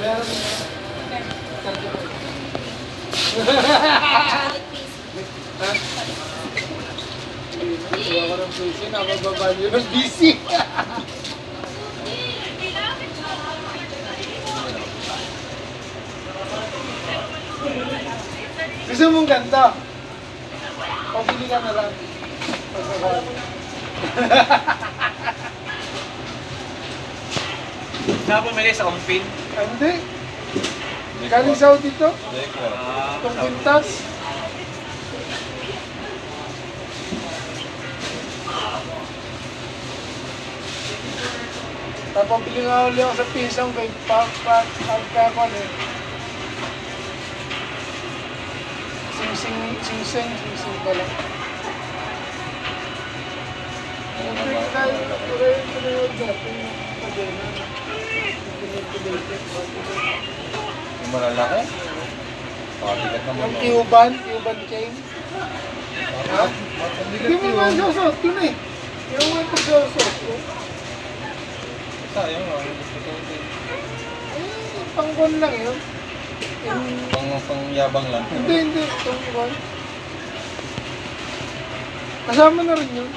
Kuha ko ng PC, nakababa nyo ng PC. Gusto mong ganda? Pabili ka na lang. Saan bumili sa Ongpin? Hindi. Galing Saudi to. Itong pintas. Tapos bili nga ulit ako sa pisang kay Pagpapon eh. Sing-sing pala. Hindi kahit tuloy dati yung pagdena. Yung malalaki? Pabigat naman. Yung Cuban chain. Ha? Hindi mo nga sosot, yun eh. Yung may pagsosot. Sayang ah. Pangkon lang yun. Pangyabang lang. Hindi. Itong iwan. Kasama na rin yun.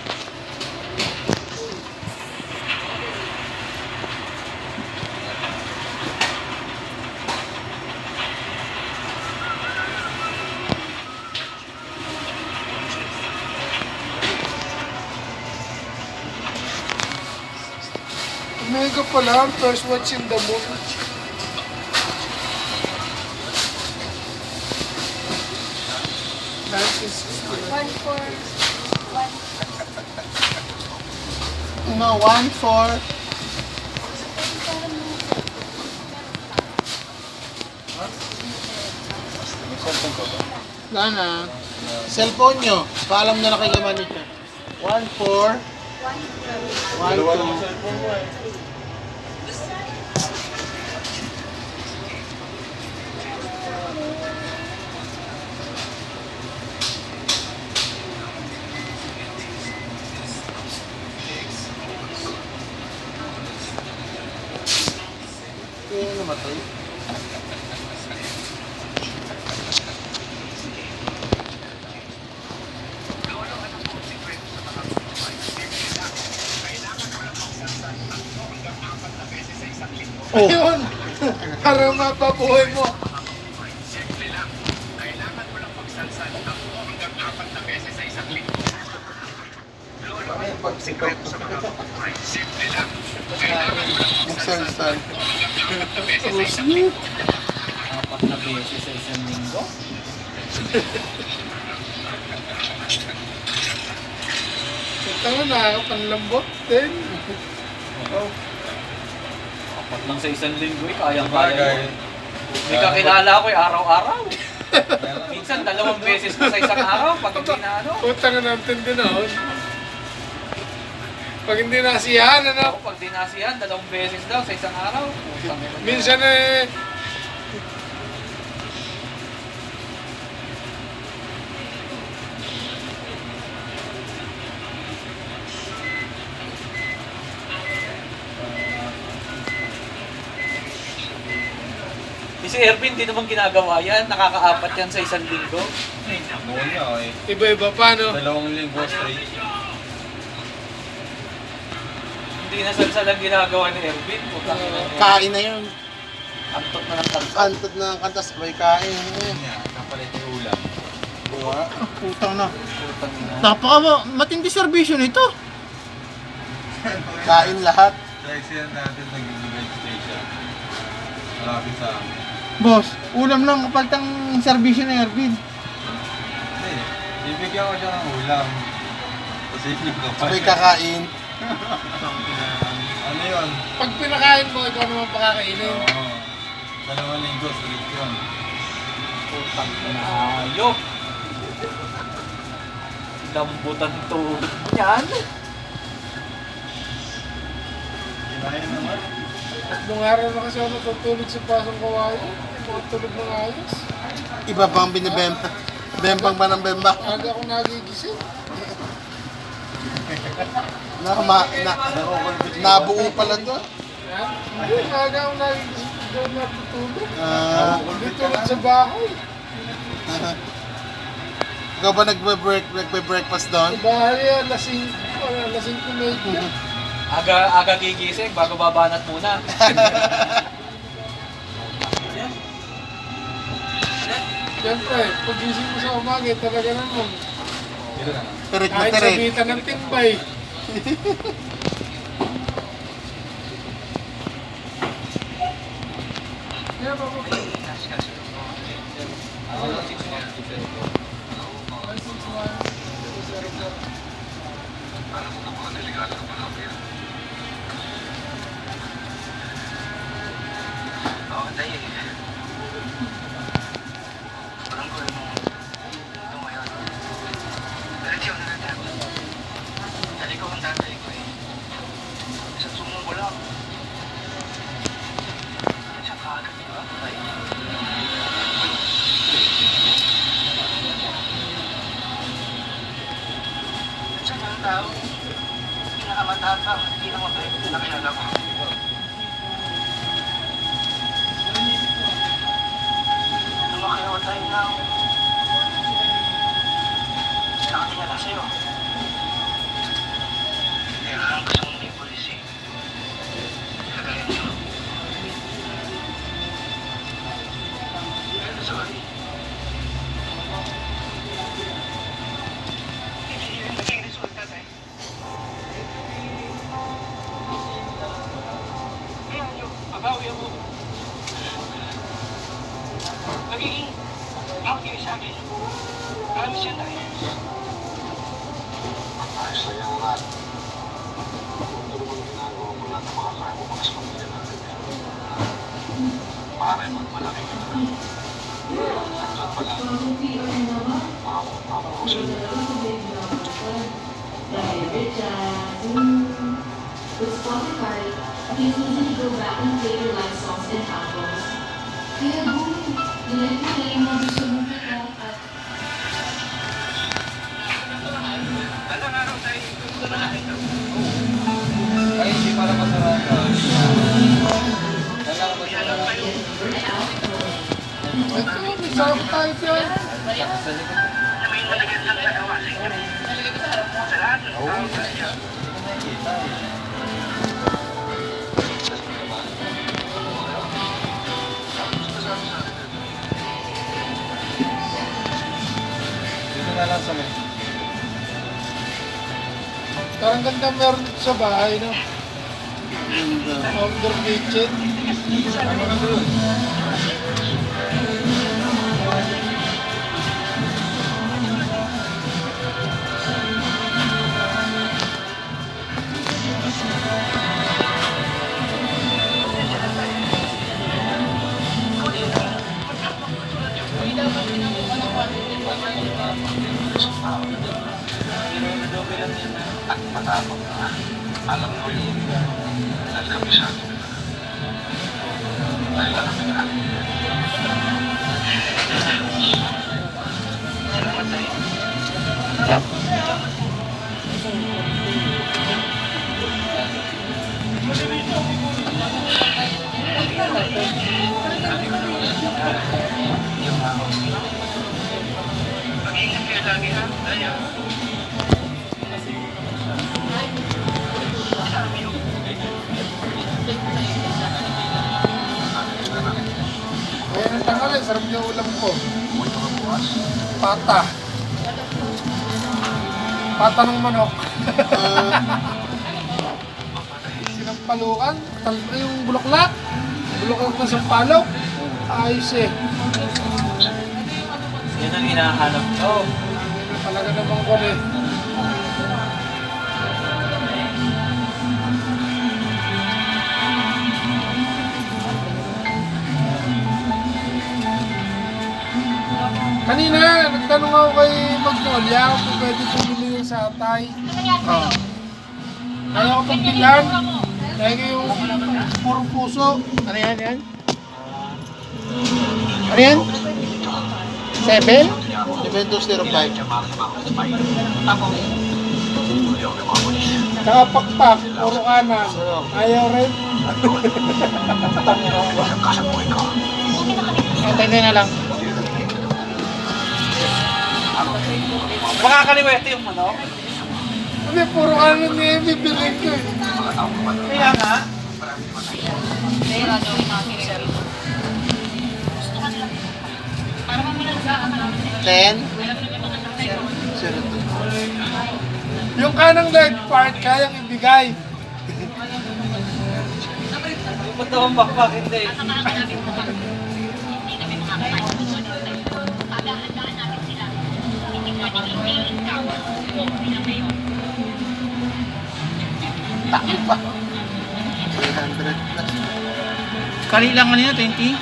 Mega pala, first watch in the moon. That is 1 for Wala na. Cellphone nyo. Paalam na na kay Gamanit. 1 4 1 Dalawa lang 2 ang cellphone mo eh. Kaya namatay. Oh. Ayun! Para mapabuhay mo. Magsalsal. Apat na beses sa isang linggo. Ito nga nakakapanlambot din. Oh. Apat lang sa isang linggo eh, kayang-kaya yun. May kakilala ko eh, araw-araw. Minsan 2 beses pa sa isang araw pag hindi na ano. Utang na natin din ako. Pag hindi nasiyahan, ano? Ako pag dinasihan, 2 beses daw sa isang araw. Putang ina. Minsan eh, Si Ervin, hindi naman ginagawa yan. Nakaka-4 yan sa isang linggo. Noon nga eh. iba-iba pa, no? 2 linggo straight. Hindi na salsalang ginagawa ni Ervin. Putang ina. Kain na yun. Antot na ng kanto. Antot na ng kantas, may kain. Yun nga, kapalit yung ulam. Buha. Putang na. Putang ina. Napaka matindi servisyo nito. Kain lahat. Sa extent natin naging event station. Malapit sa amin. Boss, ulam lang kapag tang servisyo ni Ervin. Hindi, bibigyan ko siya ng ulam. Kasi hindi ko pa Sabay kakain. Ano yun? Pag pinakain mo, ikaw naman pakakainin. Oo. 2 linggo straight yun. Putang ina. Ayok. Lambutan tulog mo yan. Kinain naman. Tatlong araw na kasi ako natutulog sa pasong kawayo. Tulog ng ayos. Iba pang binibemba. Bembang ba ng bemba? Aga akong nagigising. Nabuo pala to. Ha? Hindi, aga akong nagigising. daw natutulog. Ah, Hindi tulad sa bahay. ikaw ba nagbe-breakfast Sa doon? bahay, lasing kumedya. Aga gigising bago babanat muna. Siyempre, pagising mo sa umaga, talaga naman. Dito na. Tirik na Kahit tirik. sabitan ng timbay. Yeah, baba pa. Ako lang 6 months. With Spotify, you can easily go back and play your live songs and albums. Kaya kung nilagay mo yung mga gusto mong kita at Ay, hindi para masarap ka. Kailangan masarap. burn out, Ito, may sarap tayo dyan. Sa likod. Oo. Nakikita eh. Dito na lang sa may. Parang ganda meron dito sa bahay, no? Ganda. Outdoor kitchen. Ano na doon? Ayan ang tanghali, sarap yung ulam ko. Pata. Pata ng manok. Sinampalukan, yung bulaklak. Bulaklak na sampalok. Ayos eh. Yan ang hinahanap ko. Talaga namang ko eh. Kanina, nagtanong ako kay Magnolia kung pwede pumili yung sa atay. Oh. Kaya ko pagbilan. Kaya ko yung purong puso. Ano yan? Ano yan? 7? 7,205. Tsaka pakpak, puro kanan. Ayaw rin. 20 na lang. Makakaliwete yung manok. Hindi, puro ano ni Amy bilhin ko eh. Kaya nga. Ten? Yung kanang leg part, kayang ibigay. Ba't naman bakbak? Hindi. Takot pa. 300 plus. Kali lang kanina, 20?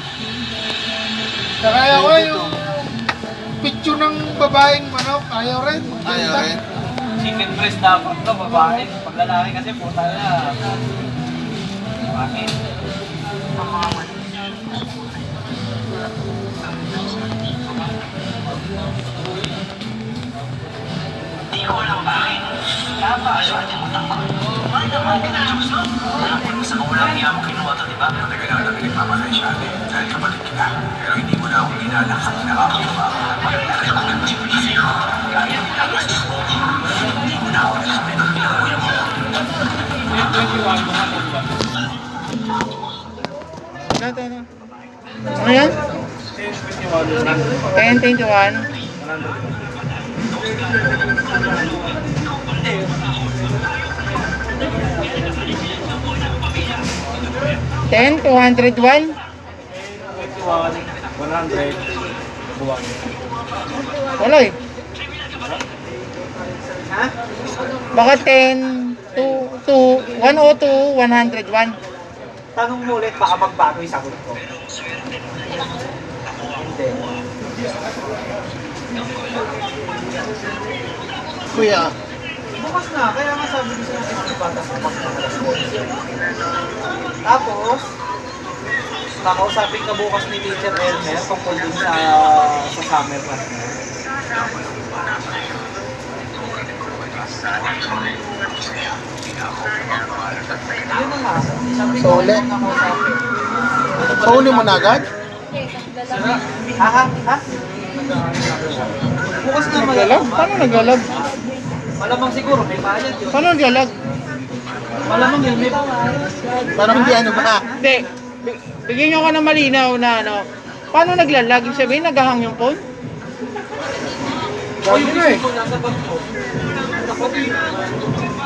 Kaya ko yung picture ng babaeng manok, ayaw rin. Ayaw rin. Chicken breast dapat to, babae. Pag lalaki kasi puta na. Bakit? Ano yan? 10, 21. $10, 201. 100. Wala eh. Baka 10, 102, 101. Tanong mo ulit, baka magbago yung sagot ko. Hindi. Kuya, Bukas na, kaya nga sabi ko sa mga batas na magkakalas ko. Tapos, kakausapin ka bukas ni Teacher Elmer tungkol dun sa summer class na. Yun na nga, sabi ko Sole? kung kakausapin. sa huli mo na agad? Ha? Bukas na Naglalag? Paano naglalag? Malamang siguro, may bayad yun. Paano naglalag? Malamang yun, may Parang hindi ano ba? Hindi. Bigyan nyo ko ng malinaw na ano. Paano naglalag? Ibig sabihin, naghahang yung phone? O yung PC ko nasa bag ko.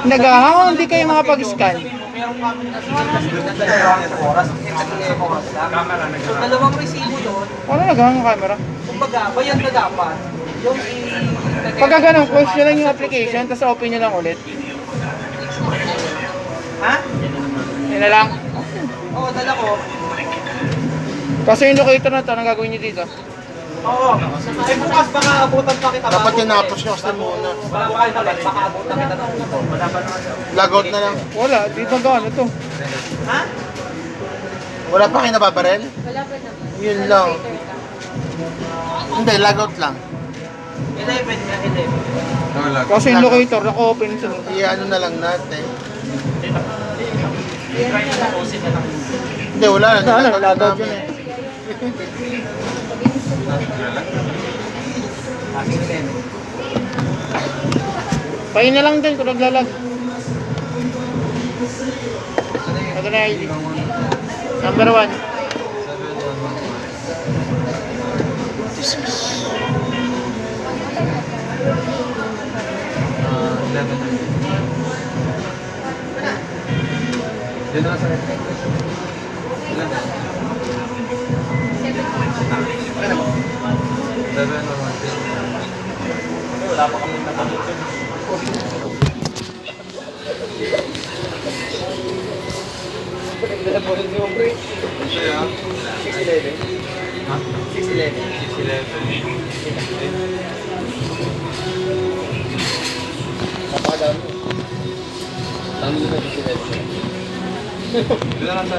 Naghahang o hindi kayo makapag-scan? Meron kami na dalawang oras. So, dalawang resibo doon. Paano naghahang yung camera? Kumbaga, bayad na dapat. Yung Pagka ganun, close nyo lang yung application, tapos open nyo lang ulit. Ha? Yun na lang. Oo, dala ko. Kasi yung locator na to, anong gagawin nyo dito? Oo. Eh bukas baka abutan pa kita. Dapat tinapos nyo kasi muna. Baka abutan kita ng ulo. Wala pa naman. Lagout na lang. Wala, dito gano to. Ha? Wala pa kayo nababarel? Yun lang. Hindi, lagout lang. 11 nga, 11. Wala. Kasi yung locator, naka-open sa I-ano na lang natin. Try na lang usin na lang. Hindi, wala na. Ano, Nilagout lagout namin. yun eh. Aking 11. Pahin na lang din kung naglalag. Ito na ID. Number 1. Yun na sa Wala pa kami natapos. Kaya, 611. ha? 611. 611. Yun na lang sa